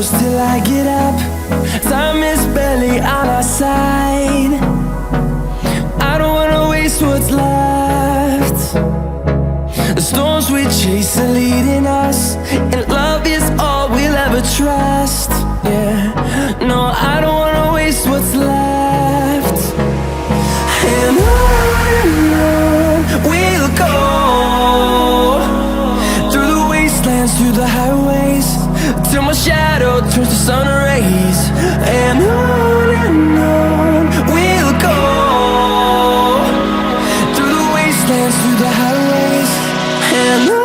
close till I get up. Time is barely on our side. I don't wanna waste what's left. The storms we chase are leading us, and love is all we'll ever trust. Yeah, no, I don't wanna waste what's left. And on we'll go, through the wastelands, through the highways, till my shadow turns to sun rays. And on we'll go, through the wastelands, through the highways, and on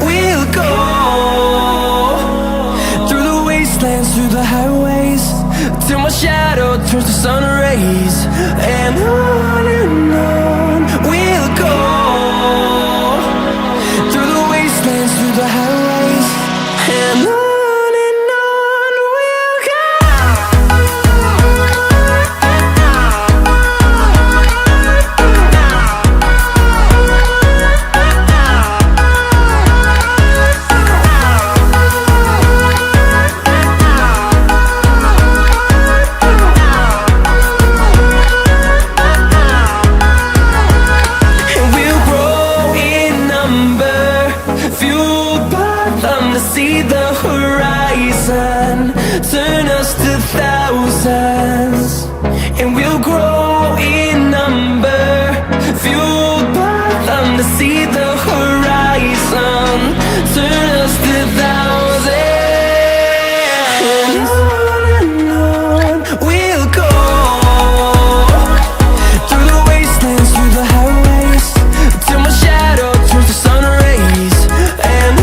we'll go. Through the highways, till my shadow turns to sun rays. And on we'll go, through the wastelands, through the highways, and on we'll go. See the horizon, turn us to thousands, and we'll grow in number, fueled by them. To see the horizon, turn us to thousands, and on we'll go, through the wastelands, through the highways, till my shadow turns to sun rays. And